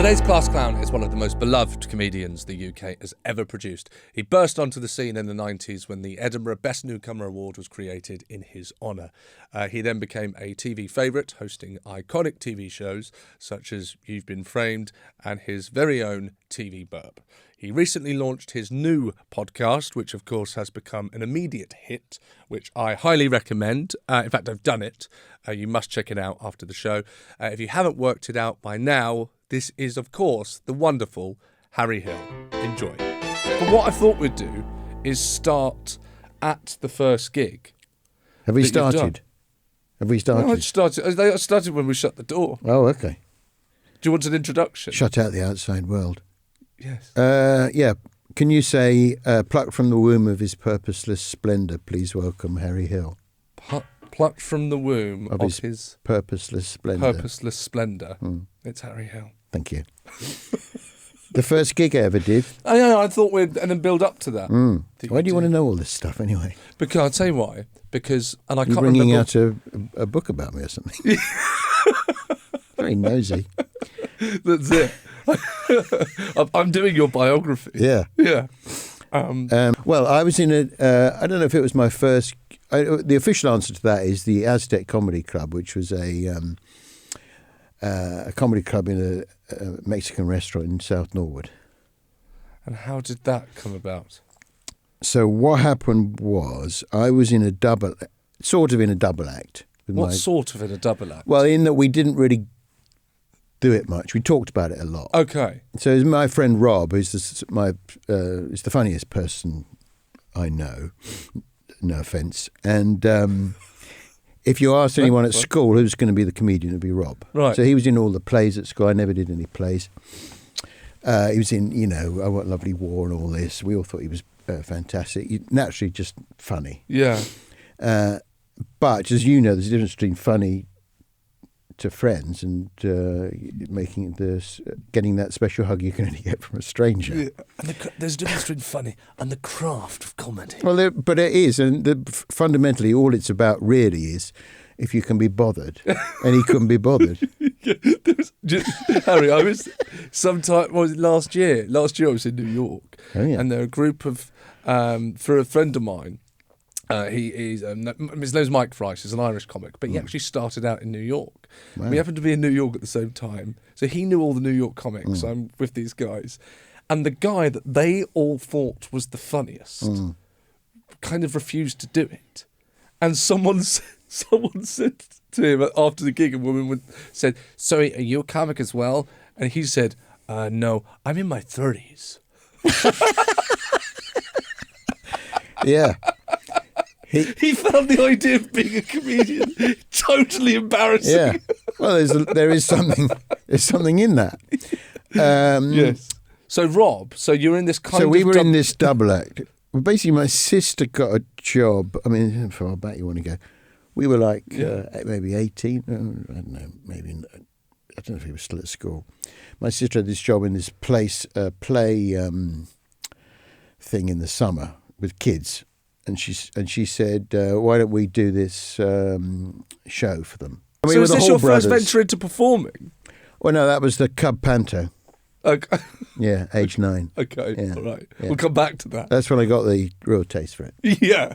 Today's class clown is one of the most beloved comedians the UK has ever produced. He burst onto the scene in the 90s when the Edinburgh Best Newcomer Award was created in his honour. He then became a TV favourite, hosting iconic TV shows such as You've Been Framed and his very own TV Burp. He recently launched his new podcast, which of course has become an immediate hit, which I highly recommend. In fact, I've done it. You must check it out after the show. If you haven't worked it out by now, this is, of course, the wonderful Harry Hill. Enjoy. But what I thought we'd do is start at the first gig. Have we started? Have we started? No, I started when we shut the door. Oh, okay. Do you want an introduction? Shut out the outside world. Yes. Yeah. Can you say, plucked from the womb of his purposeless splendour, please welcome Harry Hill? Plucked from the womb of his purposeless splendour. Purposeless splendour. It's Harry Hill. Thank you. The first gig I ever did. I thought we'd and then build up to that. Why do you want to know all this stuff anyway? Because I'll tell you why. Because I can't You're bringing out a book about me or something. Very nosy. That's it. I'm doing your biography. Yeah. Yeah. Well, I was in I don't know if it was my first. The official answer to that is the Aztec Comedy Club, which was a comedy club in a Mexican restaurant in South Norwood. And how did that come about? So what happened was I was in a double act. What sort of in a double act? Well, in that we didn't really do it much. We talked about it a lot. Okay. So my friend Rob, who's is the funniest person I know. No offence. And if you asked anyone at school who's going to be the comedian, it'd be Rob. Right. So he was in all the plays at school. I never did any plays. He was in, I Want Lovely War and all this. We all thought he was fantastic. Naturally, just funny. Yeah. But as you know, there's a difference between funny to friends and getting that special hug you can only get from a stranger. Yeah. And there's a difference between funny and the craft of comedy. Well, but it is, and fundamentally, all it's about really is if you can be bothered, and he couldn't be bothered. Harry, I was last year. Last year I was in New York, and there were a group of for a friend of mine. His name's Mike Fries. He's an Irish comic, but he actually started out in New York. Wow. We happened to be in New York at the same time, so he knew all the New York comics. I'm with these guys, and the guy that they all thought was the funniest kind of refused to do it. And someone said to him after the gig, a woman said, "Sorry, are you a comic as well?" And he said, "No, I'm in my 30s." Yeah. He found the idea of being a comedian totally embarrassing. Yeah. Well, there is something. There's something in that. Yes. So Rob, you're in this kind of. So we were in this double act. Well, basically, my sister got a job. I mean, how far back you want to go? We were like maybe 18. I don't know. Maybe I don't know if he was still at school. My sister had this job in this play thing in the summer with kids. And she said, "Why don't we do this show for them?" So is this your first venture into performing? Well, no, that was the Cub Panto. Okay. Yeah, age 9. Okay, yeah. All right. Yeah. We'll come back to that. That's when I got the real taste for it. Yeah.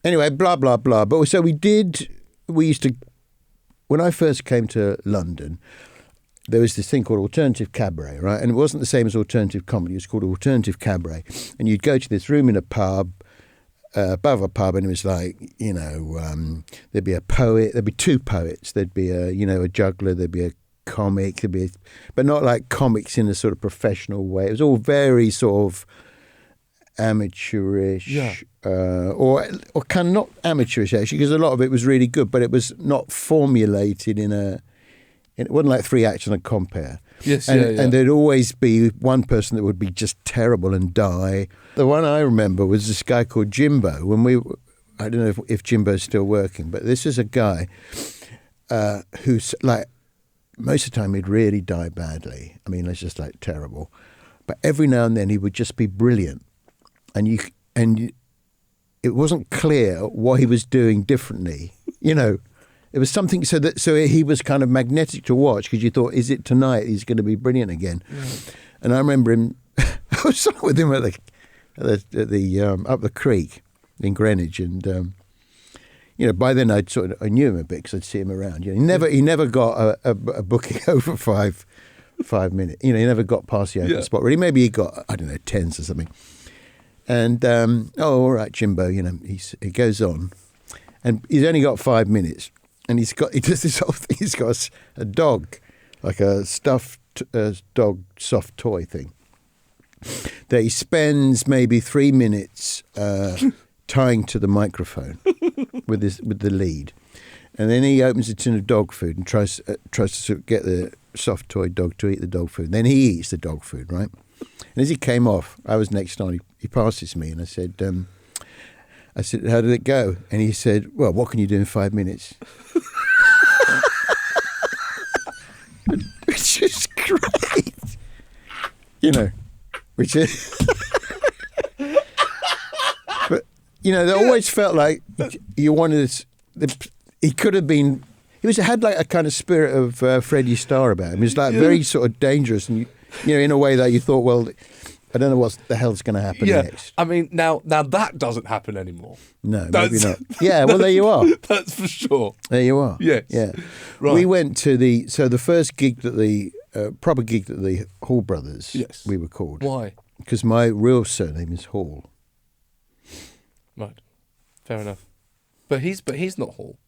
Anyway, blah blah blah. But so we used to. When I first came to London, there was this thing called alternative cabaret, right? And it wasn't the same as alternative comedy. It was called alternative cabaret. And you'd go to this room in a pub, above a pub, and it was like, there'd be a poet, there'd be 2 poets, there'd be a juggler, there'd be a comic, but not like comics in a sort of professional way. It was all very sort of amateurish, or kind of not amateurish actually, because a lot of it was really good, but it was not formulated it wasn't like 3 acts and a compare. Yes, and there'd always be one person that would be just terrible and die. The one I remember was this guy called Jimbo. I don't know if Jimbo's still working, but this is a guy who's like, most of the time he'd really die badly. I mean, it's just like terrible. But every now and then he would just be brilliant. And it wasn't clear what he was doing differently, It was something so he was kind of magnetic to watch because you thought, is it tonight? He's going to be brilliant again. Yeah. And I remember him. I was sat with him at the up the creek in Greenwich, and by then I knew him a bit because I'd see him around. He never got a booking over 5 minutes. He never got past the open spot. Really, maybe he got, I don't know, 10s or something. And all right, Jimbo. He goes on, and he's only got 5 minutes, and he does this whole thing. He's got a dog, like a stuffed dog soft toy thing, that he spends maybe 3 minutes tying to the microphone with the lead, and then he opens a tin of dog food and tries to get the soft toy dog to eat the dog food. Then he eats the dog food, right? And as he came off, I was next on. He passes me, and I said, "How did it go?" And he said, "Well, what can you do in 5 minutes?" Which is great, Which is, but they always felt like you wanted. He could have been. Had like a kind of spirit of Freddie Starr about him. He was like very sort of dangerous, and in a way that you thought, well, I don't know what the hell's going to happen next. I mean, now that doesn't happen anymore. No, maybe not. Yeah, well, there you are. That's for sure. There you are. Yes. Yeah. Right. We went to the first gig that the proper gig that the Hall brothers. Yes. We were called. Why? Because my real surname is Hall. Right. Fair enough. But he's not Hall.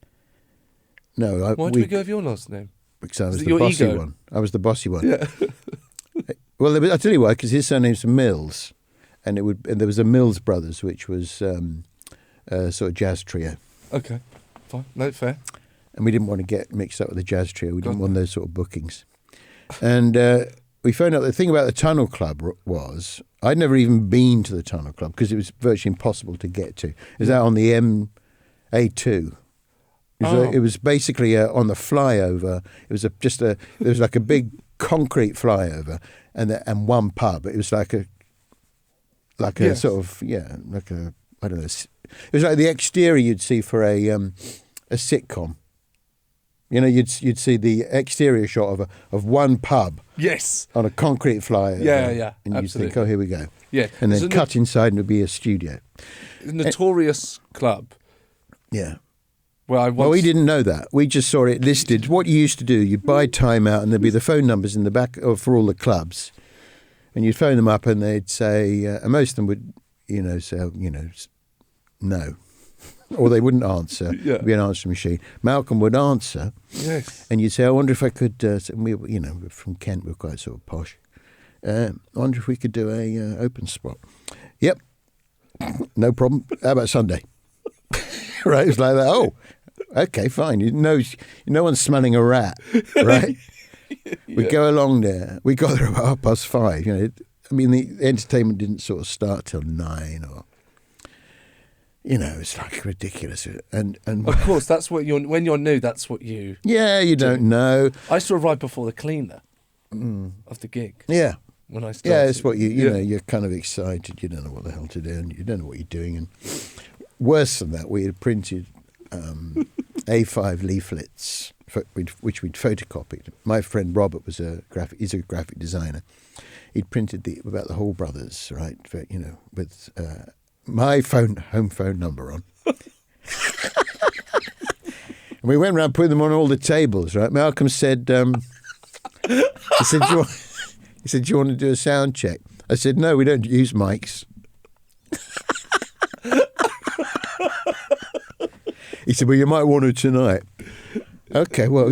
No. Why do we go with your last name? Because I was the bossy ego? one. I was the bossy one. Yeah. Well, I'll tell you why. Because his surname's Mills, and there was a Mills Brothers, which was sort of jazz trio. Okay. Fine. No, fair. And we didn't want to get mixed up with the jazz trio. We didn't want those sort of bookings. And we found out the thing about the Tunnel Club was I'd never even been to the Tunnel Club because it was virtually impossible to get to. It was out on the A2. It was basically on the flyover. It was there was like a big concrete flyover and one pub. It was like a sort of like a, I don't know. It was like the exterior you'd see for a sitcom. You'd see the exterior shot of one pub. Yes. On a concrete flyover. Yeah. And you'd absolutely. think, oh, here we go. Yeah. And then cut inside and it'd be a studio. Notorious club. Yeah. Well, we didn't know that. We just saw it listed. What you used to do, you'd buy time out, and there'd be the phone numbers in the back for all the clubs, and you'd phone them up, and they'd say, and most of them would, say, no, or they wouldn't answer. Yeah. It'd be an answering machine. Malcolm would answer. Yes. And you'd say, I wonder if I could. We're from Kent. We're quite sort of posh. I wonder if we could do a open spot. Yep. No problem. How about Sunday? Right. It's like that. Oh. Okay, fine. No one's smelling a rat, right? We go along there. We got there about 5:30. The entertainment didn't sort of start till 9 or. It's like ridiculous. And of course, that's what when you're new, that's what you. Yeah, you don't know. I used to arrive before the cleaner of the gig. Yeah. When I started. Yeah, it's what you know. You're kind of excited. You don't know what the hell to do, and you don't know what you're doing. And worse than that, we had printed. A5 leaflets, which we'd photocopied. My friend Robert was he's a graphic designer. He'd printed about the Hall brothers, right? With my home phone number on. And we went around putting them on all the tables, right? Malcolm said, he said, do you want to do a sound check? I said, no, we don't use mics. He said, well, you might want to tonight. Okay, well,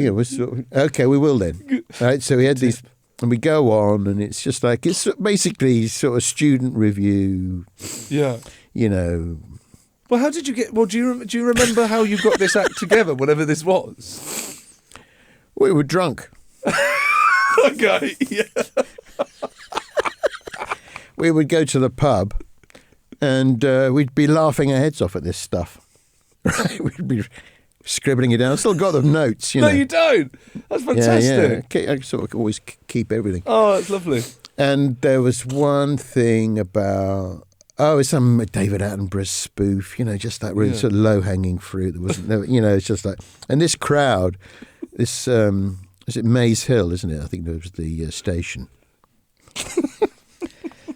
okay, we will then. Right, so we had these, and we go on, and it's just like, it's basically sort of student review. Yeah. Well, how did you get, do you remember how you got this act together, whatever this was? We were drunk. Okay, yeah. We would go to the pub, and we'd be laughing our heads off at this stuff. Right, we'd be scribbling it down. I still got the notes, No, you don't. That's fantastic. Yeah. I sort of always keep everything. Oh, that's lovely. And there was one thing about Oh, it's some David Attenborough spoof, just that really sort of low-hanging fruit. There wasn't, it's just like, and this crowd, this, is it Maze Hill, isn't it? I think that was the station.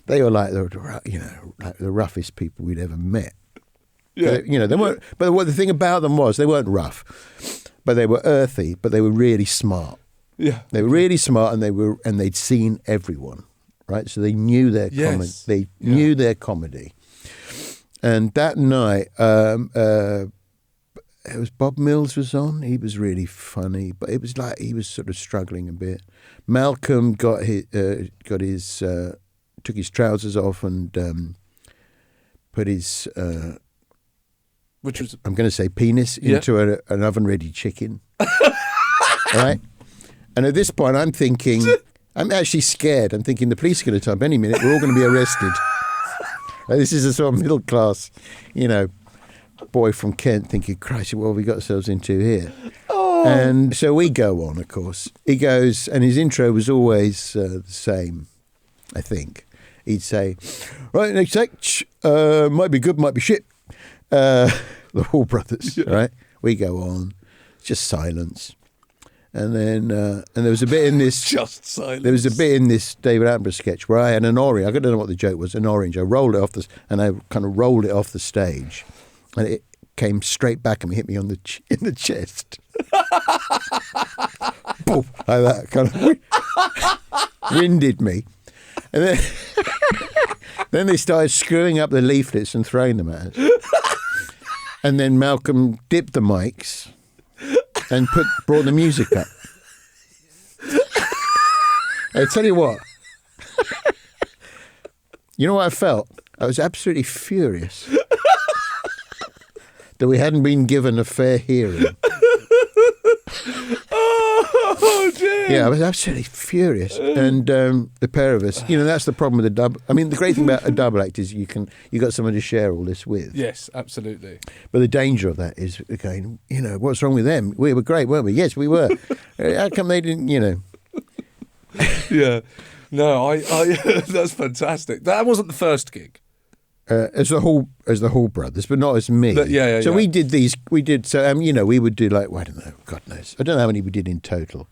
They were like like the roughest people we'd ever met. Yeah. They weren't. But the thing about them was they weren't rough, but they were earthy. But they were really smart. Yeah. They were really smart, and they'd seen everyone, right? So they knew their comedy. They knew their comedy. And that night, it was Bob Mills was on. He was really funny, but it was like he was sort of struggling a bit. Malcolm took his trousers off and put his which was, I'm going to say, penis into an oven-ready chicken. Right? And at this point, I'm thinking, I'm actually scared. I'm thinking the police are going to turn up any minute. We're all going to be arrested. This is a sort of middle-class, boy from Kent thinking, Christ, what have we got ourselves into here? Oh. And so we go on, of course. He goes, and his intro was always the same, I think. He'd say, right, next act, might be good, might be shit. The Hall Brothers, right? We go on. It's just silence. And then, and there was a bit in this... Just silence. There was a bit in this David Attenborough sketch where I had an orange. I don't know what the joke was, an orange. I rolled it off and I kind of rolled it off the stage. And it came straight back and hit me in the chest. Boom, like that, kind of winded me. And then, then they started screwing up the leaflets and throwing them at us. And then Malcolm dipped the mics and brought the music up. I tell you what. You know what I felt? I was absolutely furious that we hadn't been given a fair hearing. Oh, dear. Yeah, I was absolutely furious. And the pair of us, that's the problem with a double. I mean, the great thing about a double act is you got someone to share all this with. Yes, absolutely. But the danger of that is, again, what's wrong with them? We were great, weren't we? Yes, we were. How come they didn't, Yeah. No, I that's fantastic. That wasn't the first gig. As the Hall Brothers, but not as me. So we did these. We did. So we would do like, well, I don't know. God knows. I don't know how many we did in total.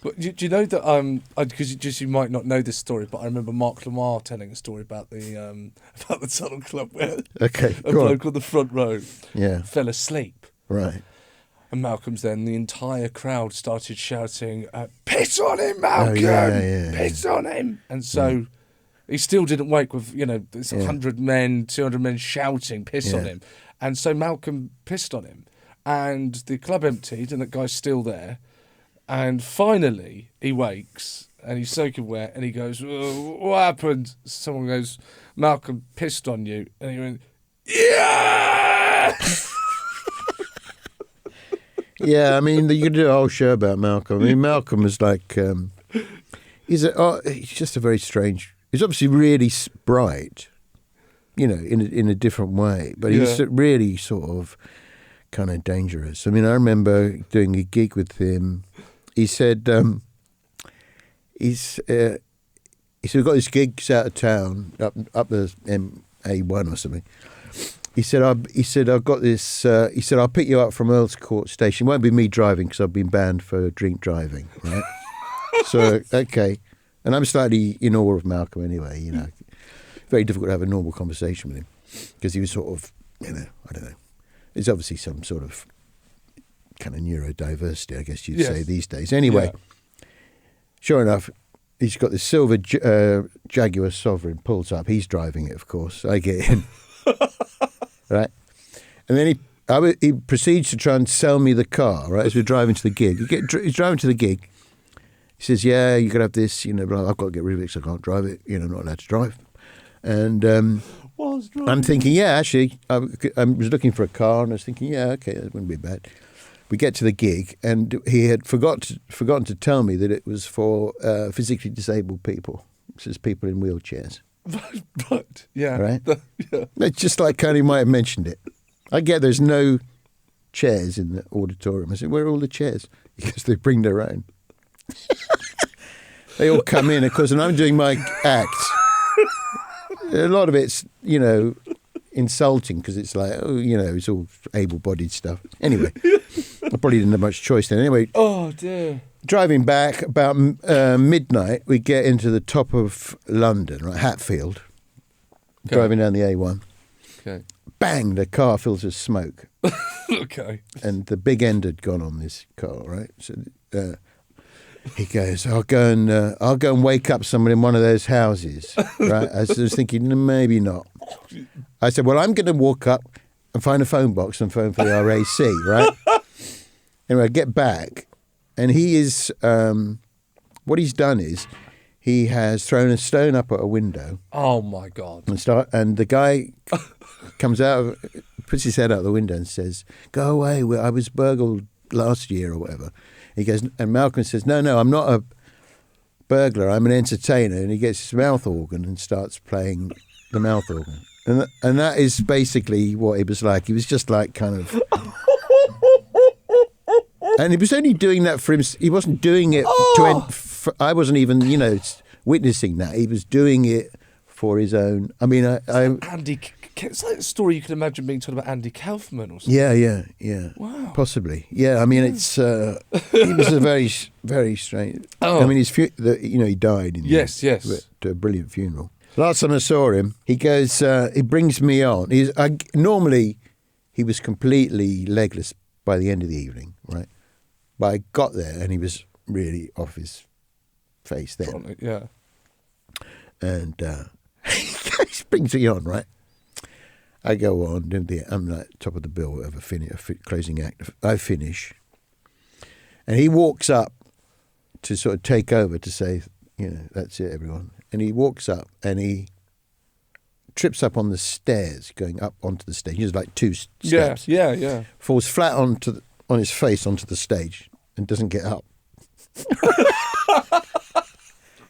But do you know that? Because you might not know this story, but I remember Mark Lamar telling a story about the Tunnel Club where a bloke on the front row fell asleep. Right. And Malcolm's then, the entire crowd started shouting, "Piss on him, Malcolm! Piss on him!" And so. He still didn't wake with, 100 men, 200 men shouting, piss on him. And so Malcolm pissed on him. And the club emptied and that guy's still there. And finally he wakes and he's soaking wet and he goes, what happened? Someone goes, Malcolm pissed on you. And he went, yeah! Yeah, I mean, you could do a whole show about Malcolm. I mean, Malcolm was like, he's just a very strange... He's obviously really bright, in a different way, but he's really sort of kind of dangerous. I mean, I remember doing a gig with him. He said, he said, we've got this gig out of town, up the A1 or something. He said, I've got this, he said, I'll pick you up from Earl's Court Station. It won't be me driving because I've been banned for drink driving, right? So, okay. And I'm slightly in awe of Malcolm anyway, Very difficult to have a normal conversation with him because he was sort of, I don't know. There's obviously some sort of kind of neurodiversity, I guess you'd say these days. Anyway, sure enough, he's got this silver Jaguar Sovereign, pulls up. He's driving it, of course. I get in. Right? And then he proceeds to try and sell me the car, right, as we're driving to the gig. He's driving to the gig. He says, yeah, you could have this, I've got to get rid of it because I can't drive it, I'm not allowed to drive. And I'm thinking, actually, I was looking for a car and I was thinking, okay, that wouldn't be bad. We get to the gig and he had forgotten to tell me that it was for physically disabled people, such as people in wheelchairs. Right, yeah. Right? It's just like Connie might have mentioned it. I get there's no chairs in the auditorium. I said, where are all the chairs? Because they bring their own. They all come in, of course, and I'm doing my act. a lot of it's, insulting because it's like, it's all able-bodied stuff. Anyway, I probably didn't have much choice then. Anyway. Oh, dear. Driving back about midnight, we get into the top of London, right, Hatfield, driving down the A1. Okay. Bang, the car fills with smoke. Okay. And the big end had gone on this car, right? So he goes, I'll go and wake up someone in one of those houses, right? I was thinking, maybe not. I said, well, I'm going to walk up and find a phone box and phone for the RAC, right? Anyway, I get back, and he is, what he's done is, he has thrown a stone up at a window. Oh, my God. And the guy comes out, puts his head out the window and says, go away, I was burgled last year or whatever. He goes, and Malcolm says, no, I'm not a burglar, I'm an entertainer. And he gets his mouth organ and starts playing the mouth organ. And that is basically what he was like. He was just like kind of... And he was only doing that for him. He wasn't doing it I wasn't even, witnessing that. He was doing it for his own... I mean, Andy... It's like a story you can imagine being told about Andy Kaufman or something. Yeah. Wow. Possibly. Yeah, I mean, it's... he was a very, very strange... Oh. I mean, he died. Yes. To a brilliant funeral. Last time I saw him, he goes... he brings me on. Normally, he was completely legless by the end of the evening, right? But I got there and he was really off his face then. Yeah. And he brings me on, right? I go on, I'm like top of the bill, whatever, closing act. I finish. And he walks up to sort of take over to say, that's it, everyone. And he walks up and he trips up on the stairs, going up onto the stage. There's like 2 steps. Yeah. Falls flat on his face onto the stage and doesn't get up.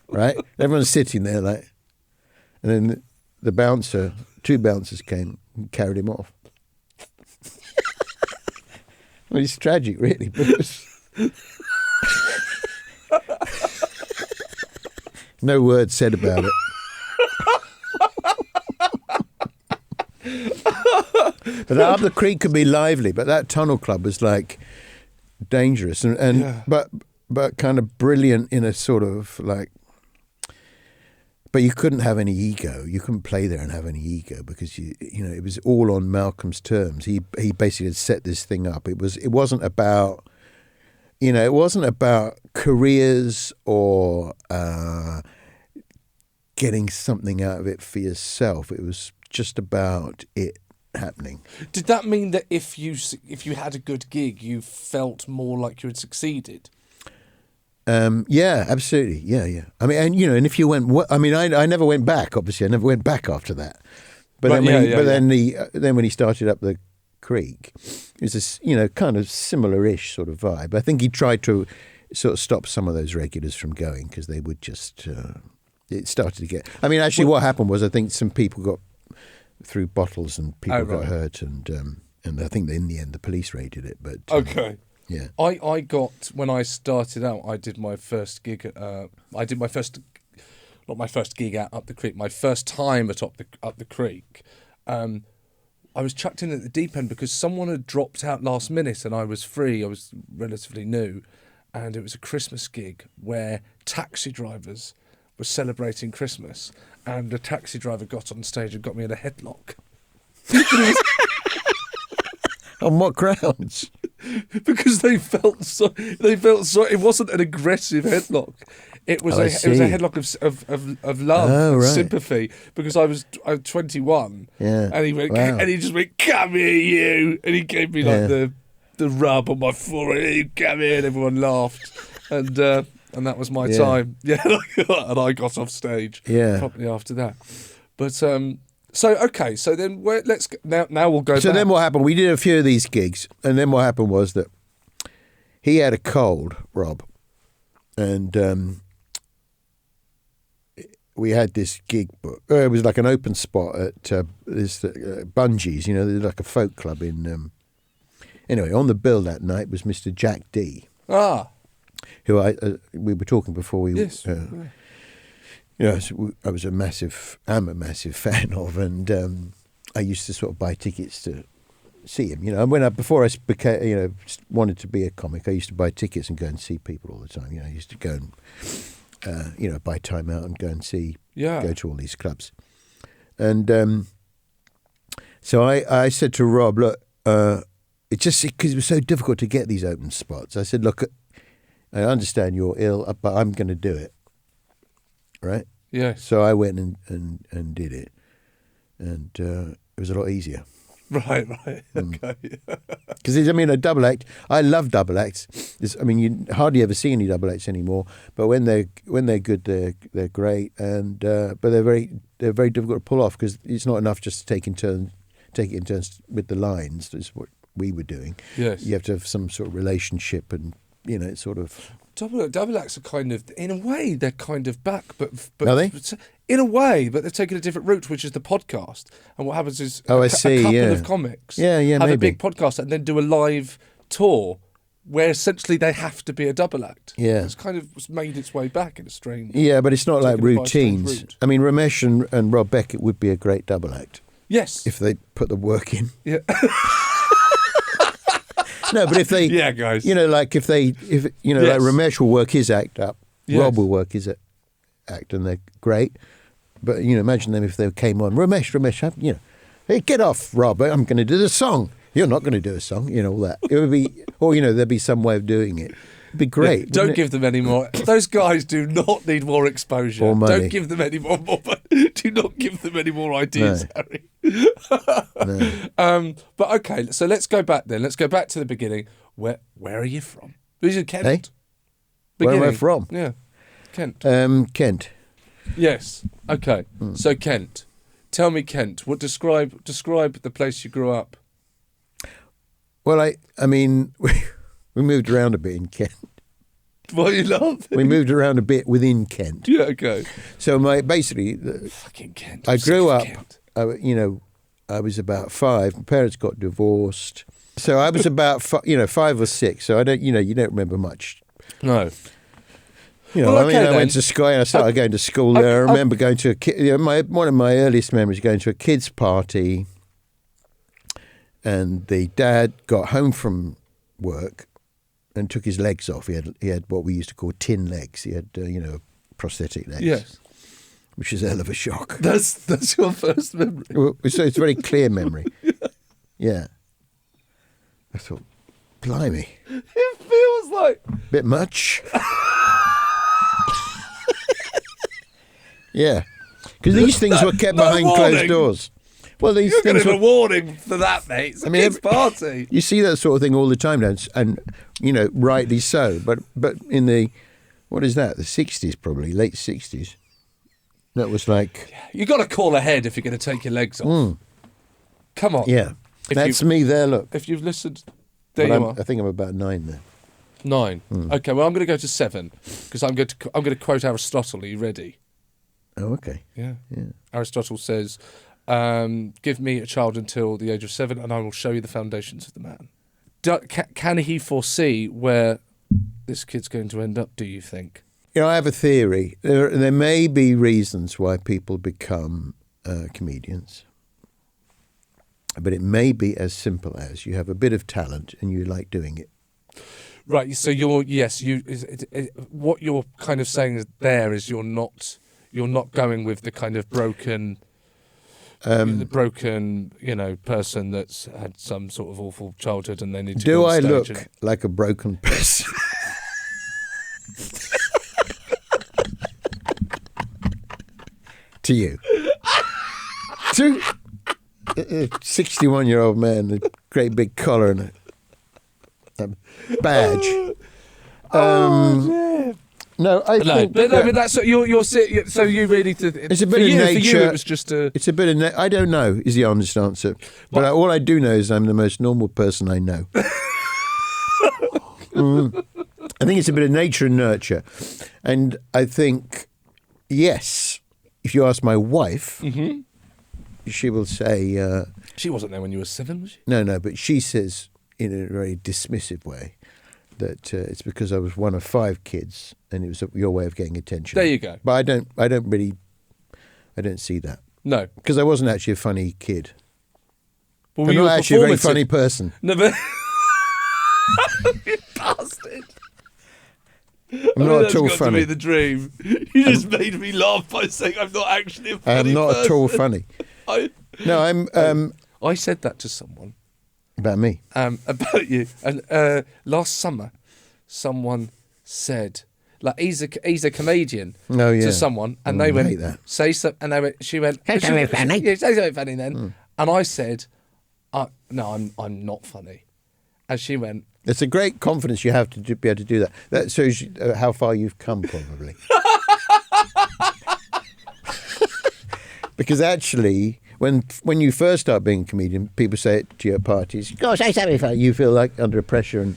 Right? Everyone's sitting there like, and then the bouncer, 2 bouncers came and carried him off. Well, it's tragic, really, because no word said about it. But up the creek could be lively, but that tunnel club was like dangerous but kind of brilliant in a sort of like. But you couldn't have any ego. You couldn't play there and have any ego because it was all on Malcolm's terms. He basically had set this thing up. It wasn't about careers or getting something out of it for yourself. It was just about it happening. Did that mean that if you had a good gig, you felt more like you had succeeded? Yeah, absolutely. Yeah. I mean, and if you went, I never went back. Obviously, I never went back after that. But then when he started up the creek, it was this, kind of similar-ish sort of vibe. I think he tried to sort of stop some of those regulars from going because they would just. It started to get. I mean, actually, what happened was I think some people got through bottles and people got hurt, and I think in the end the police raided it. But okay. Yeah, I got, when I started out, I did my first gig. Not my first gig out up the creek. My first time up the creek. I was chucked in at the deep end because someone had dropped out last minute, and I was free. I was relatively new, and it was a Christmas gig where taxi drivers were celebrating Christmas, and the taxi driver got on stage and got me in a headlock. On what grounds? Because they felt so. It wasn't an aggressive headlock. It was a headlock of love, and sympathy. Because I was 21. Yeah. And he went, wow. And he just went, "Come here, you!" And he gave me like the rub on my forehead. "Come here!" And everyone laughed, and that was my time. Yeah. And I got off stage. Yeah. Properly after that, but. So then let's go, now we'll go. So back. Then what happened? We did a few of these gigs, and then what happened was that he had a cold, Rob, and we had this gig book. It was like an open spot at this Bungees, there's like a folk club in. Anyway, on the bill that night was Mr. Jack D. Who we were talking before we. Yes. I'm a massive fan of, and I used to sort of buy tickets to see him. Before I became, wanted to be a comic, I used to buy tickets and go and see people all the time. I used to go and, buy time out and go and go to all these clubs. And so I said to Rob, look, it just because it was so difficult to get these open spots. I said, look, I understand you're ill, but I'm going to do it. Right? Yeah. So I went and did it, and it was a lot easier. Right. Okay. Because a double act. I love double acts. You hardly ever see any double acts anymore. But when they're good, they're great. And but they're very difficult to pull off because it's not enough just to take it in turns with the lines. That's what we were doing. Yes. You have to have some sort of relationship, and it's sort of. Double acts are kind of, in a way, they're kind of back, but are they? In a way, but they're taking a different route, which is the podcast. And what happens is a couple of comics have maybe a big podcast and then do a live tour where essentially they have to be a double act. Yeah. It's kind of made its way back in a strange... Yeah, but it's not like routines. Ramesh and Rob Beckett would be a great double act. Yes. If they put the work in. Yeah. No, but if they... Yeah, guys. Like Ramesh will work his act up. Yes. Rob will work his act, and they're great. But, imagine them if they came on. Ramesh, hey, get off, Rob. I'm going to do the song. You're not going to do a song, all that. It would be... Or, there'd be some way of doing it. It'd be great. Don't give them any more... Those guys do not need more exposure. Or money. Don't give them any more... Do not give them any more ideas, No. Harry. No. But okay, so let's go back then. Let's go back to the beginning. Where are you from? This is Kent. Hey? Where am I from? Yeah, Kent. Kent. Yes. Okay. So Kent. Tell me, Kent. What describe the place you grew up? Well, we moved around a bit in Kent. What you love? We moved around a bit within Kent. Yeah. Okay. So Fucking Kent. I grew up. Kent. I was about 5. My parents got divorced, so I was about 5 or 6. So I don't, you don't remember much. No. I went to school. I started going to school there. I remember going to one of my earliest memories going to a kids' party, and the dad got home from work and took his legs off. He had what we used to call tin legs. He had prosthetic legs. Yes. Which is a hell of a shock. That's your first memory. Well, so it's a very clear memory. Yeah. I thought, blimey. It feels like... Bit much. Yeah. Because these things were kept behind closed doors. Well, these You're things getting a warning for that, mate. It's a kids' party. You see that sort of thing all the time now, and rightly so. But in the, what is that? The 60s probably, late 60s. That was like... You got to call ahead if you're going to take your legs off. Come on. Yeah. That's me there, look. If you've listened... There you are. I think I'm about 9 there. 9. Okay, well, I'm going to go to 7 because I'm going to quote Aristotle. Are you ready? Oh, okay. Yeah. Aristotle says, give me a child until the age of 7 and I will show you the foundations of the man. Can he foresee where this kid's going to end up, do you think? I have a theory. There may be reasons why people become comedians, but it may be as simple as you have a bit of talent and you like doing it. Right. So what you're kind of saying is you're not going with the kind of broken, person that's had some sort of awful childhood and they need to. Do go on I stage look like a broken person? To you. To a 61-year-old man, a great big collar and a badge. No, I think. But that's you're so you really. It's a bit of nature. For you, it was just a. It's a bit of. I don't know is the honest answer, but all I do know is I'm the most normal person I know. I think it's a bit of nature and nurture, and I think yes. If you ask my wife, she will say... she wasn't there when you were 7, was she? No, but she says in a very dismissive way, that it's because I was one of 5 kids, and it was your way of getting attention. There you go. But I don't see that. No. Because I wasn't actually a funny kid. Well, I'm you not were actually a very performative. funny person. No, but you bastard. I'm not at all That's got to funny. be the dream. You just made me laugh by saying I'm not actually a I funny am not person. at all funny. No, I'm I said that to someone about me. about you, and last summer, someone said, like, he's a comedian Oh, yeah. to someone, and I they went hate that. say something, and she went Say something funny. Yeah, say something funny then, and I said, no, I'm not funny, and she went, It's a great confidence you have to be able to do that. That shows you, how far you've come, probably. Because actually, when you first start being a comedian, people say it to you at parties. Go say something funny. You feel like under pressure, and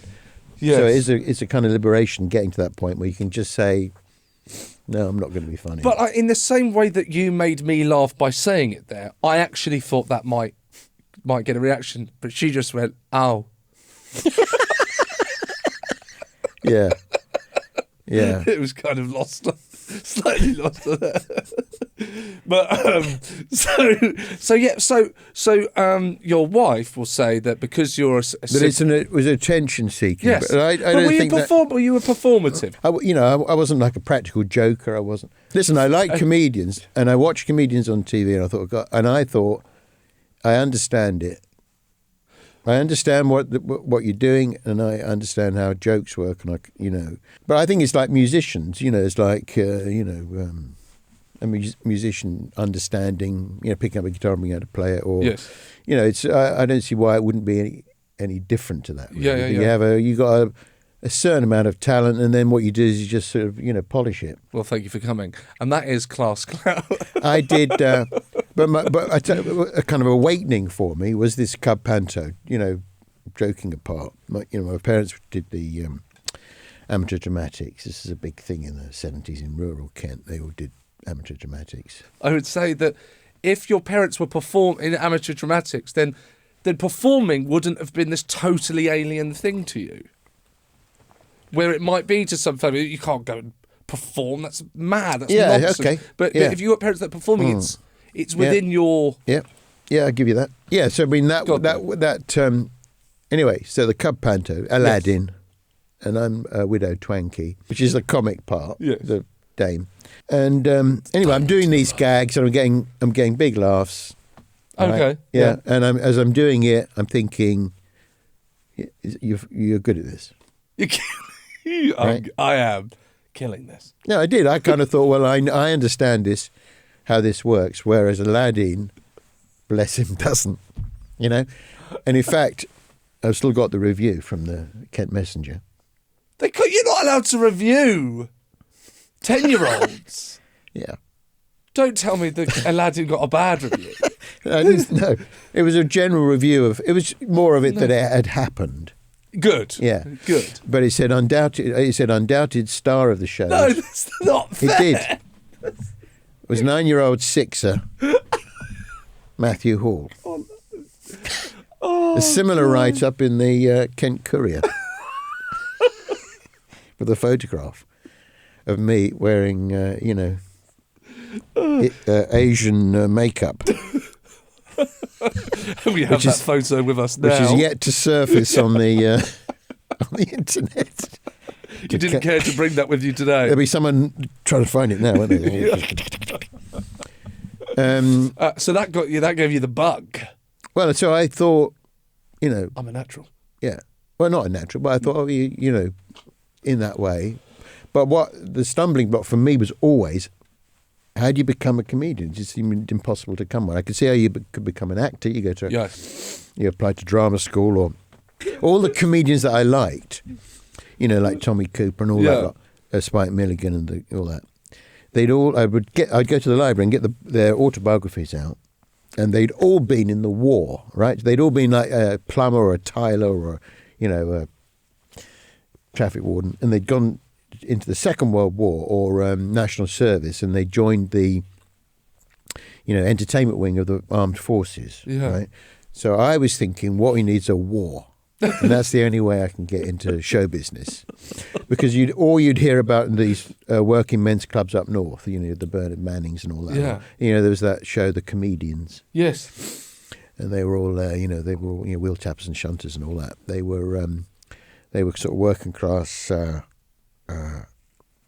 yes. so it's a kind of liberation getting to that point where you can just say, "No, I'm not going to be funny." But in the same way that you made me laugh by saying it there, I actually thought that might get a reaction, but she just went, "Ow." yeah, yeah. It was kind of lost, slightly lost on that. But your wife will say that because you're It was attention seeking. yes, but I don't were you think that. were you a performative? I wasn't like a practical joker. I wasn't. Listen, I like comedians, and I watch comedians on TV, and I thought, I understand it. I understand what you're doing, and I understand how jokes work, and But I think it's like musicians. It's like a musician understanding, picking up a guitar and being able to play it, or Yes. it's. I don't see why it wouldn't be any different to that. Really. Yeah. You got a certain amount of talent, and then what you do is you just sort of polish it. Well, thank you for coming, and that is class clout. I did, but a kind of awakening for me was this cub panto. Joking apart, my parents did the amateur dramatics. This is a big thing in the 70s in rural Kent. They all did amateur dramatics. I would say that if your parents were in amateur dramatics, then performing wouldn't have been this totally alien thing to you. Where it might be to some family, you can't go and perform. That's mad. That's nonsense. Okay. But if you've got parents that are performing, it's within your. Yeah, I'll give you that. Yeah, so I mean that. Anyway, so the cub panto, Aladdin, and I'm Widow Twankey, which is the comic part, Yes. the dame. And anyway, I'm doing these gags, and I'm getting big laughs. Right? Okay. Yeah. And as I'm doing it, I'm thinking, you're good at this. I am killing this. No, I did. I kind of thought, well, I understand how this works, whereas Aladdin, bless him, doesn't. And in fact, I've still got the review from the Kent Messenger. You're not allowed to review 10-year-olds. Yeah. Don't tell me that Aladdin got a bad review. I didn't know. It was a general review it was more of it that it had happened. Good. Yeah. Good. But it said undoubted star of the show. No, that's not fair. It did. It was 9-year-old sixer, Matthew Hall. A similar write-up in the Kent Courier with a photograph of me wearing, Asian makeup. We have that photo with us now. Which is yet to surface on the internet. You didn't care to bring that with you today. There'll be someone trying to find it now, won't they? So that gave you the bug. Well, so I thought, I'm a natural. yeah. Well, not a natural, but I thought, in that way. But what the stumbling block for me was always, how do you become a comedian? It just seemed impossible to come one. I could see how you could become an actor. You go to, you apply to drama school, or all the comedians that I liked, like Tommy Cooper and all that, Spike Milligan and all that. I'd go to the library and get their autobiographies out, and they'd all been in the war, right? They'd all been like a plumber or a tiler or, a traffic warden, and they'd gone into the Second World War or national service, and they joined the, entertainment wing of the armed forces, right? So I was thinking, what we need is a war. And that's the only way I can get into show business, because you'd hear about in these working men's clubs up north, the Bernard Mannings and all that. Yeah. There was that show, The Comedians. Yes. And they were all, they were all, wheel tappers and shunters and all that. They were sort of working class,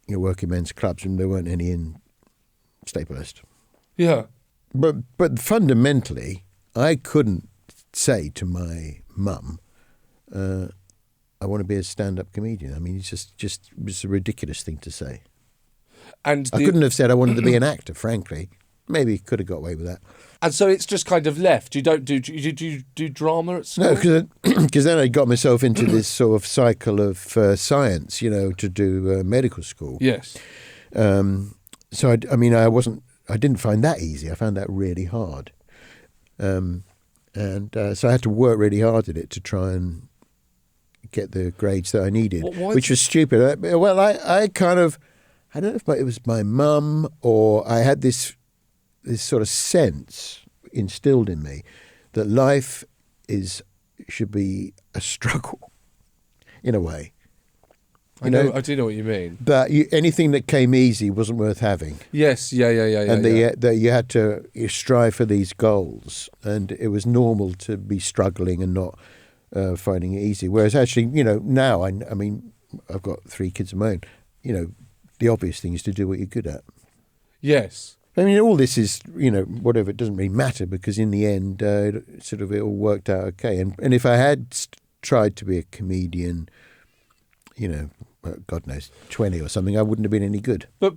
working men's clubs, and there weren't any in Staplehurst. Yeah. But fundamentally, I couldn't say to my mum, I want to be a stand-up comedian. I mean, it's a ridiculous thing to say. And I couldn't have said I wanted to be an actor, frankly. Maybe could have got away with that. And so it's just kind of left. You don't do drama at school? No, because then I got myself into this sort of cycle of science, to do medical school. Yes. So I didn't find that easy. I found that really hard. So I had to work really hard at it to try and get the grades that I needed, which was stupid. Well, I kind of, I don't know if it was my mum or I had this sort of sense instilled in me that life should be a struggle, in a way. I do know what you mean. That anything that came easy wasn't worth having. Yes, yeah. And that you had to strive for these goals, and it was normal to be struggling and not finding it easy. Whereas actually, now I mean, I've got 3 kids of my own. The obvious thing is to do what you're good at. Yes. I mean, all this is, whatever, it doesn't really matter, because in the end, it all worked out okay. And if I had tried to be a comedian, God knows, 20 or something, I wouldn't have been any good. But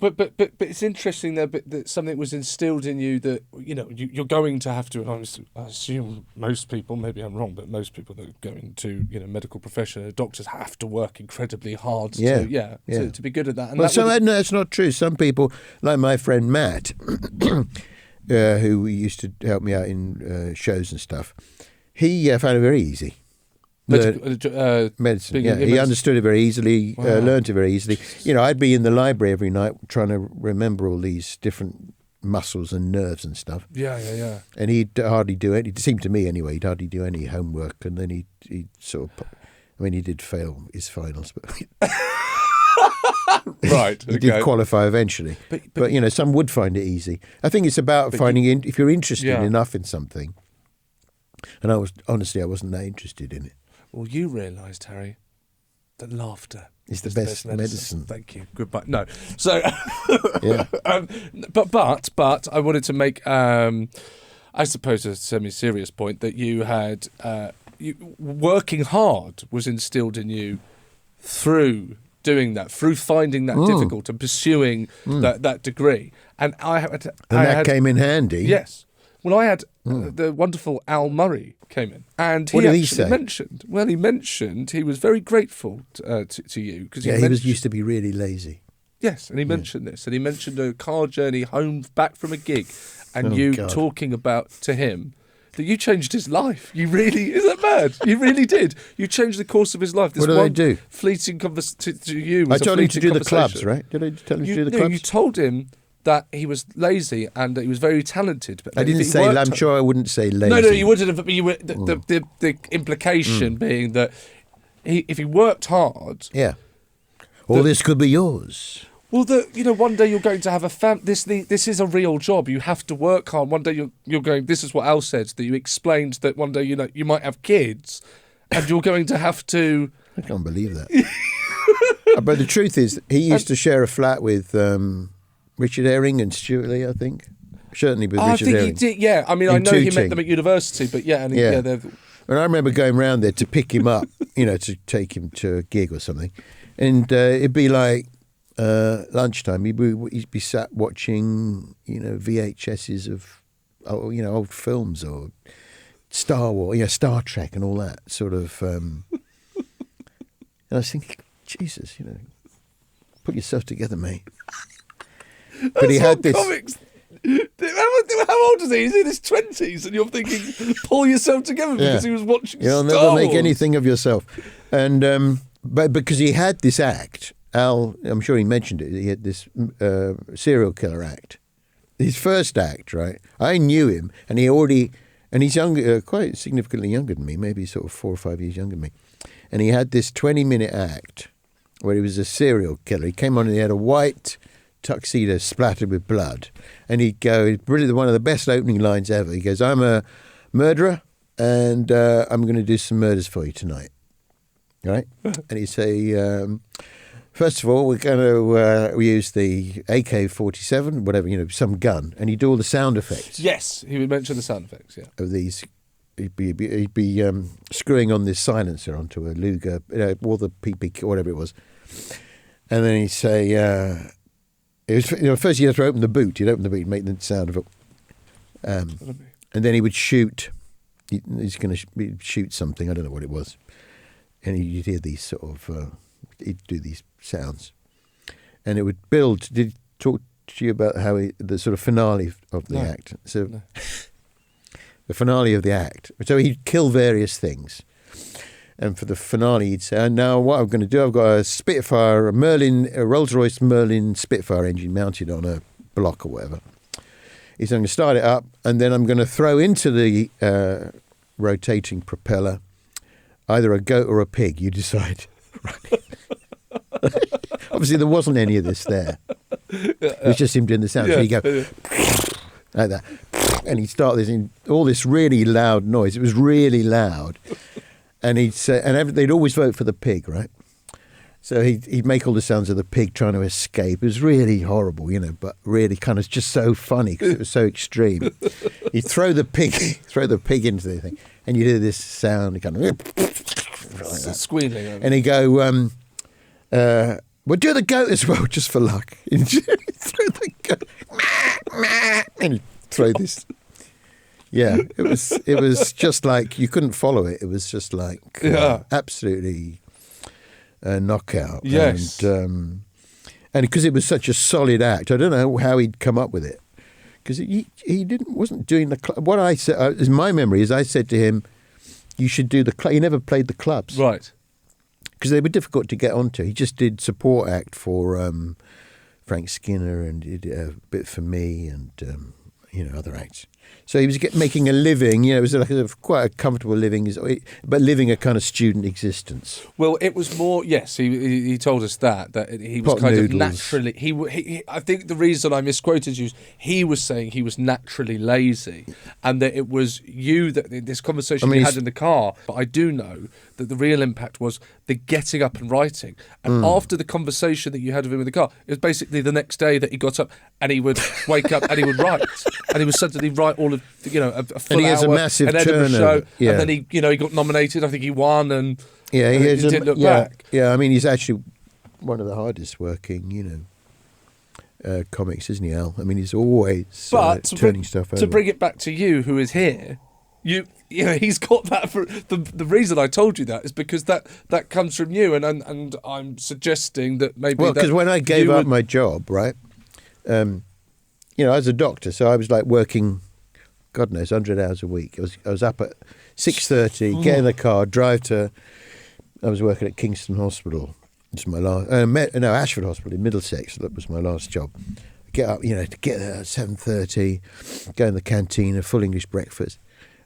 it's interesting that something was instilled in you that you're going to have to. And I assume most people, maybe I'm wrong, but most people that go into medical profession, doctors have to work incredibly hard to be good at that. And no, that's not true. Some people, like my friend Matt, who used to help me out in shows and stuff, he found it very easy. Medicine, yeah. He understood it very easily, learned it very easily. I'd be in the library every night trying to remember all these different muscles and nerves and stuff. Yeah. And he'd hardly do it. It seemed to me anyway, he'd hardly do any homework. And then he'd sort of, he did fail his finals, but right. He did qualify eventually. But some would find it easy. I think it's about finding if you're interested enough in something. And I wasn't that interested in it. Well, you realised, Harry, that laughter is the best medicine. Thank you. Goodbye. No. So, yeah. But I wanted to make, I suppose, a semi-serious point that you had working hard was instilled in you through doing that, through finding that difficult and pursuing that degree. And that came in handy. Yes. Well, I had the wonderful Al Murray came in, and what did he say? He mentioned he was very grateful to you because he used to be really lazy. Yes, and he mentioned this, and he mentioned a car journey home back from a gig, and talking about to him that you changed his life. You really is that bad? You really did. You changed the course of his life. This what did I do? Fleeting conversation to you. I told him to do the clubs, right? Did I tell him to do the clubs? You told him that he was lazy and that he was very talented. But I didn't say. I'm sure I wouldn't say lazy. No, you wouldn't have. But you were the implication being that if he worked hard, all this could be yours. Well, one day you're going to have a This is a real job. You have to work hard. One day you're going. This is what Al said. That you explained that one day you might have kids, and you're going to have to. I can't believe that. But the truth is, he used to share a flat with. Richard Herring and Stuart Lee, I think. Certainly with Richard Herring. I think he did, yeah. I mean, I know he met them at university, but And I remember going round there to pick him up, to take him to a gig or something. And it'd be like lunchtime. He'd be sat watching, VHSs of, old films or Star Wars, Star Trek and all that sort of. And I was thinking, Jesus, put yourself together, mate. But he had this. Comics. How old is he? He's in his 20s, and you're thinking, pull yourself together because he was watching Star Wars. You'll never make anything of yourself. And but because he had this act, Al, I'm sure he mentioned it. He had this serial killer act. His first act, right? I knew him, and he's younger, quite significantly younger than me, maybe sort of 4 or 5 years younger than me. and he had this 20-minute act where he was a serial killer. He came on and he had a white tuxedo splattered with blood, and he'd go, really one of the best opening lines ever. He goes, "I'm a murderer, and I'm going to do some murders for you tonight." Right? And he'd say, "First of all, we're going to use the AK-47, whatever, some gun," and he'd do all the sound effects. Yes, he would mention the sound effects. Yeah, of these. He'd be screwing on this silencer onto a Luger, or the PP, whatever it was, and then he'd say, "It was first you have to open the boot. He'd open the boot, and make the sound of it, and then he would shoot. He's going to shoot something. I don't know what it was, and you'd hear these sort of. He'd do these sounds, and it would build. Did he talk to you about how the sort of finale of the act? So. No. The finale of the act. So he'd kill various things. And for the finale, he'd say, "And now what I'm going to do, I've got a Spitfire, a Rolls-Royce Merlin Spitfire engine mounted on a block or whatever. He said, I'm going to start it up, and then I'm going to throw into the rotating propeller either a goat or a pig, you decide." Obviously, there wasn't any of this there. It was just him doing the sound. So he'd go like that. And he'd start all this really loud noise. It was really loud. And he'd say, they'd always vote for the pig, right? So he'd make all the sounds of the pig trying to escape. It was really horrible, but really kind of just so funny because it was so extreme. He'd throw the pig into the thing, and you'd hear this sound, kind of like that. Squealing. And he'd go, "We'll do the goat as well, just for luck." And he'd throw the goat, and he'd throw this. Yeah, it was just like you couldn't follow it. It was just like absolutely a knockout. Yes, and because it was such a solid act, I don't know how he'd come up with it, because he wasn't doing the what I said. Is my memory is I said to him, "You should do the club." He never played the clubs, right? Because they were difficult to get onto. He just did support act for Frank Skinner, and he did a bit for me, and other acts. So he was making a living. It was quite a comfortable living, but living a kind of student existence. Well, it was more. Yes, he told us that he was kind of naturally. He I think the reason I misquoted you is he was saying he was naturally lazy, and that it was you that in this conversation you had in the car. But I do know that the real impact was the getting up and writing. And after the conversation that you had with him in the car, it was basically the next day that he got up and he would wake up and he would write, and he would suddenly write all of a full and he has hour, a massive an Edinburgh turnover. show, and then he got nominated. I think he won, and he didn't look back. Yeah, he's actually one of the hardest working, comics, isn't he, Al? He's always turning stuff over. To bring it back to you, who is here, he's got that. For the reason I told you that is because that comes from you, and I'm suggesting that maybe because when I gave up my job, right, I was a doctor, so I was like working, God knows, 100 hours a week. I was up at 6:30, get in the car, drive to. I was working at Kingston Hospital. It's my last. Ashford Hospital in Middlesex. That was my last job. Get up, to get there at 7:30, go in the canteen, a full English breakfast,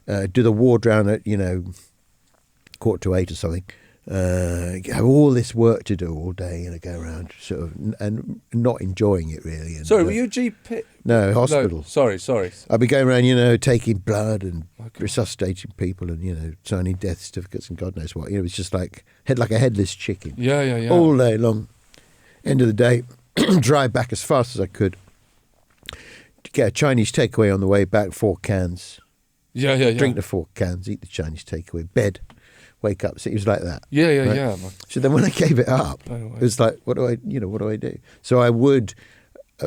do the ward round at 7:45 or something. Have all this work to do all day, go around sort of and not enjoying it really. And, sorry, were you a GP? No, hospital. No, sorry. I'd be going around, taking blood and resuscitating people and signing death certificates and God knows what. It was just like a headless chicken. Yeah. All day long. End of the day, drive back as fast as I could. Get a Chinese takeaway on the way back, 4 cans. Yeah. Drink the 4 cans, eat the Chinese takeaway, bed. Wake up. So it was like that. Yeah. So then when I gave it up, it was like, what do I do? So I would,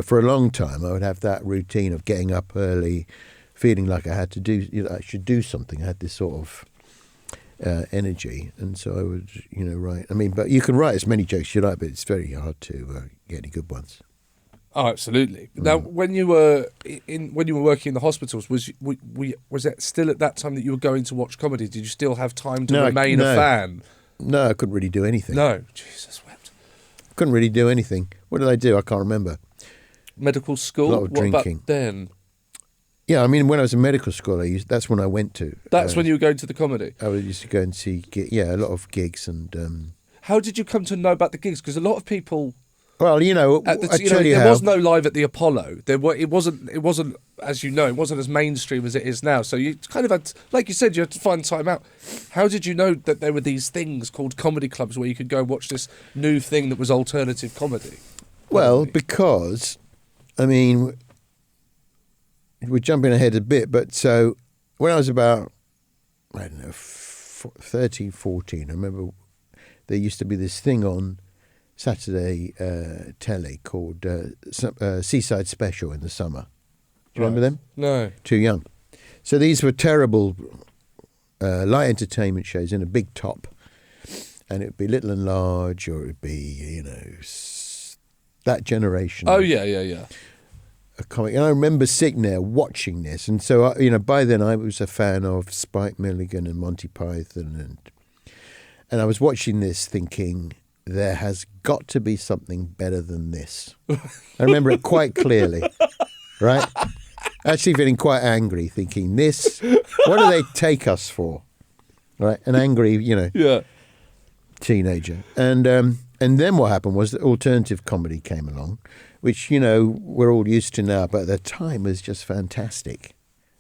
for a long time, I would have that routine of getting up early, feeling like I had to do, I should do something. I had this sort of energy, and so I would, write. But you can write as many jokes as you like, but it's very hard to get any good ones. Oh, absolutely. Now, when you were working in the hospitals, was it still at that time that you were going to watch comedy? Did you still have time to remain a fan? No, I couldn't really do anything. No, Jesus wept. Couldn't really do anything. What did I do? I can't remember. Medical school. A lot of drinking. About then? Yeah, I mean, when I was in medical school, that's when I went to. That's when you were going to the comedy? I used to go and see, a lot of gigs. And how did you come to know about the gigs? Because a lot of people... Well, there was no Live at the Apollo. It wasn't, as you know, it wasn't as mainstream as it is now. So you kind of had, like you said, you had to find time out. How did you know that there were these things called comedy clubs where you could go and watch this new thing that was alternative comedy? Well, because, I mean, we're jumping ahead a bit, but so when I was about, I don't know, 13, 14, I remember there used to be this thing on Saturday telly called Seaside Special in the summer. Do you remember them? No. Too young. So these were terrible light entertainment shows in a big top. And it would be Little and Large, or it would be, that generation. Oh, yeah. A comic. And I remember sitting there watching this. And so, by then I was a fan of Spike Milligan and Monty Python. And I was watching this thinking, there has got to be something better than this. I remember it quite clearly, right? Actually feeling quite angry, thinking, what do they take us for? Right? An angry, teenager. And then what happened was that alternative comedy came along, which, we're all used to now, but at the time was just fantastic.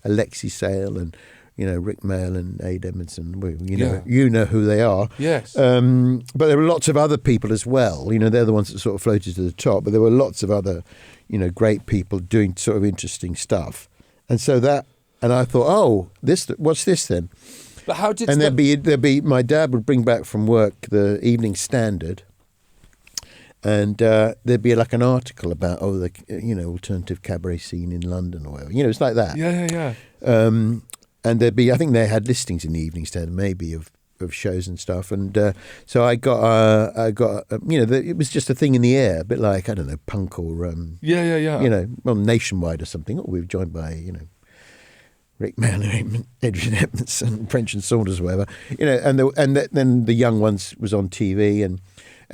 Alexi Sale and, Rick Mail and Aid Edmondson, you know who they are. Yes. But there were lots of other people as well. They're the ones that sort of floated to the top, but there were lots of other, great people doing sort of interesting stuff. And so and I thought, what's this then? But how did... And there'd be, my dad would bring back from work the Evening Standard, and there'd be like an article about, the, alternative cabaret scene in London or whatever. It's like that. Yeah. And there'd be, I think they had listings in the Evening Standard, maybe of shows and stuff. And so I got, it was just a thing in the air, a bit like, I don't know, punk or, Nationwide or something. We were joined by, Rick Mann, Adrian Edmondson, French and Saunders, or whatever. Then the Young Ones was on TV, and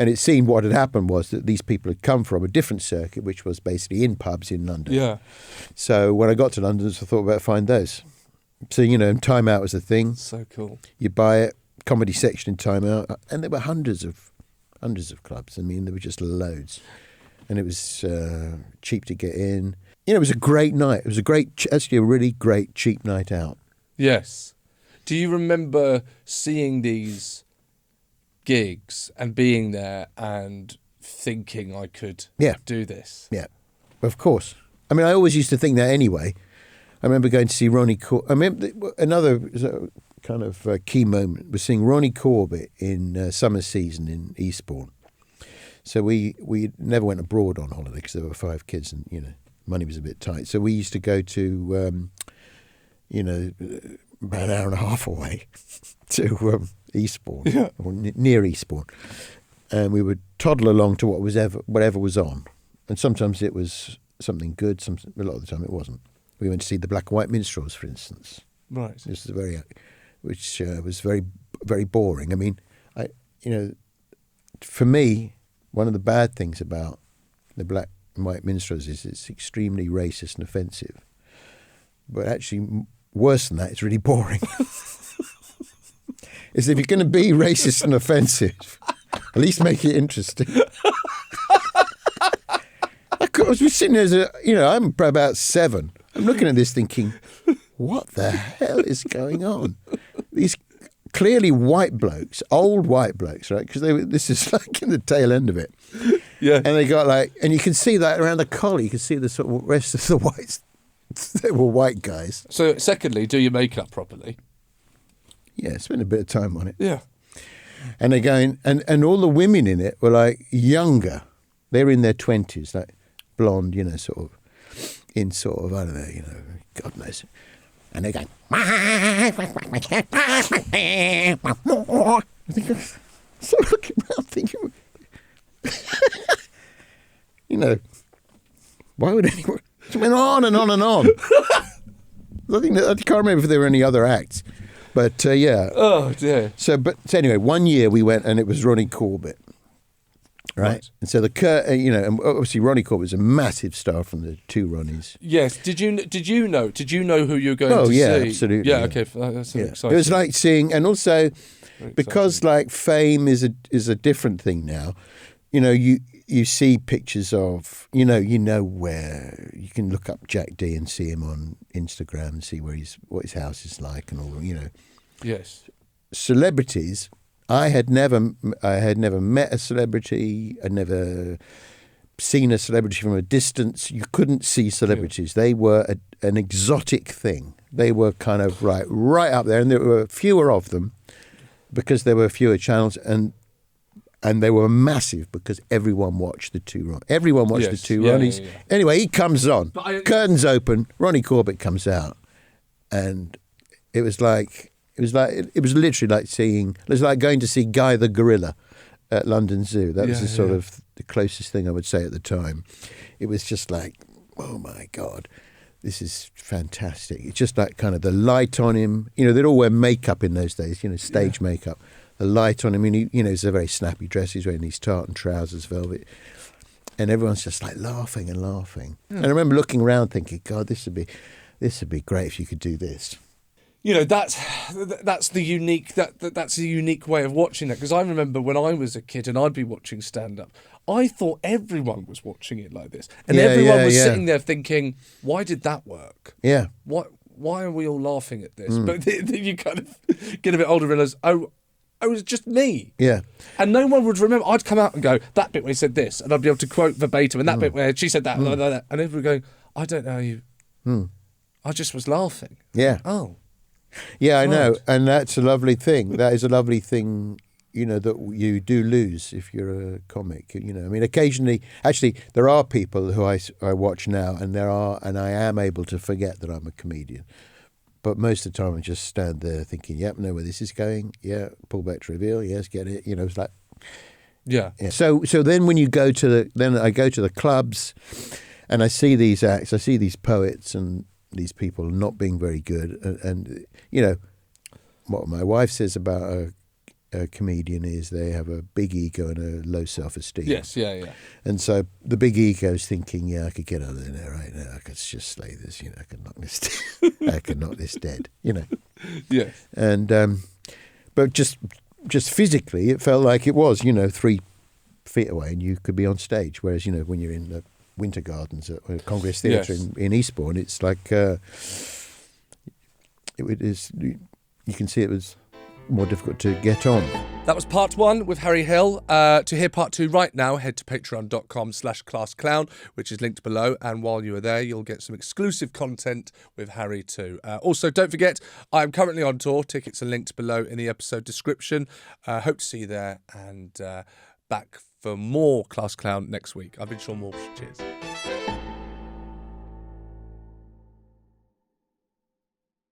it seemed what had happened was that these people had come from a different circuit, which was basically in pubs in London. Yeah. So when I got to London, I thought about find those. So, Time Out was a thing. So cool. You buy it, comedy section in Time Out, and there were hundreds of clubs. I mean, there were just loads. And it was cheap to get in. It was a great night. It was actually a really great, cheap night out. Yes. Do you remember seeing these gigs and being there and thinking I could do this? Yeah, of course. I mean, I always used to think that anyway. I remember going to see Ronnie Corbett. I remember another kind of key moment was seeing Ronnie Corbett in summer season in Eastbourne. So we never went abroad on holiday because there were 5 kids and, money was a bit tight. So we used to go to, about an hour and a half away to Eastbourne, or near Eastbourne. And we would toddle along to whatever was on. And sometimes it was something good, a lot of the time it wasn't. We went to see the Black and White Minstrels, for instance. Right. This is which was very, very boring. I mean, for me, one of the bad things about the Black and White Minstrels is it's extremely racist and offensive. But actually, worse than that, it's really boring. Is if you're going to be racist and offensive, at least make it interesting. I was sitting there I'm about 7. I'm looking at this thinking, what the hell is going on? These clearly white blokes, old white blokes, right? Because this is like in the tail end of it. Yeah. And they got and you can see that around the collar, you can see the sort of rest of the whites. They were white guys. So, secondly, do your makeup properly? Yeah, spend a bit of time on it. Yeah. And they're going, and all the women in it were like younger. They were in their 20s, like blonde, sort of, I don't know, God knows. And they're going, so looking around thinking, why would anyone? It went on and on and on. I can't remember if there were any other acts, but yeah. Oh dear. So anyway, one year we went and it was Ronnie Corbett, Right. And so and obviously Ronnie Corbett was a massive star from the two Ronnies. Yes. Did you know who you were going to see? Absolutely. Yeah. Okay. That's exciting. It was like seeing, and also Very because exciting. like fame is a different thing now. You see pictures of where you can look up Jack D and see him on Instagram and see what his house is like and all. Yes. Celebrities. I had never met a celebrity. I'd never seen a celebrity from a distance. You couldn't see celebrities. They were an exotic thing. They were kind of right up there, and there were fewer of them because there were fewer channels, and they were massive because everyone watched the two Ronnies. Everyone watched the two Ronnies. Yeah. Anyway, he comes on, curtains open, Ronnie Corbett comes out, and it was literally like going to see Guy the Gorilla at London Zoo. That was of the closest thing I would say at the time. It was just like, oh my God, this is fantastic. It's just like kind of the light on him. They'd all wear makeup in those days, stage makeup. The light on him, and it's a very snappy dress. He's wearing these tartan trousers, velvet. And everyone's just like laughing and laughing. And I remember looking around thinking, God, this would be great if you could do this. That's the unique that's a unique way of watching that, because I remember when I was a kid and I'd be watching stand up, I thought everyone was watching it like this, and everyone was sitting there thinking, why did that work? Yeah. Why are we all laughing at this? But then you kind of get a bit older and realise, oh, it was just me. Yeah. And no one would remember. I'd come out and go, that bit where he said this, and I'd be able to quote verbatim, and that bit where she said that, and everyone would go, I don't know you. I just was laughing. Yeah. Oh. Yeah, I know. And that's a lovely thing. That is a lovely thing, that you do lose if you're a comic. I mean, occasionally, actually, there are people who I watch now, and I am able to forget that I'm a comedian. But most of the time I just stand there thinking, yep, know where this is going. Yeah, pull back to reveal. Yes, get it. It's like... Yeah. So then when you go to I go to the clubs and I see these acts, I see these poets and these people not being very good. And what my wife says about a comedian is they have a big ego and a low self-esteem. Yes, yeah. And so the big ego is thinking, I could get over there right now. I could just slay this, I could knock this I could knock this dead, Yes. And, but just physically, it felt like it was, 3 feet away and you could be on stage. Whereas, when you're in the Winter Gardens at Congress Theatre in Eastbourne, it's like, you can see it was more difficult to get on. That was part 1 with Harry Hill. To hear part 2 right now, head to patreon.com/classclown, which is linked below. And while you are there, you'll get some exclusive content with Harry too. Also, don't forget, I'm currently on tour. Tickets are linked below in the episode description. Hope to see you there, and back for more Class Clown next week. I've been Seann Walsh. Cheers.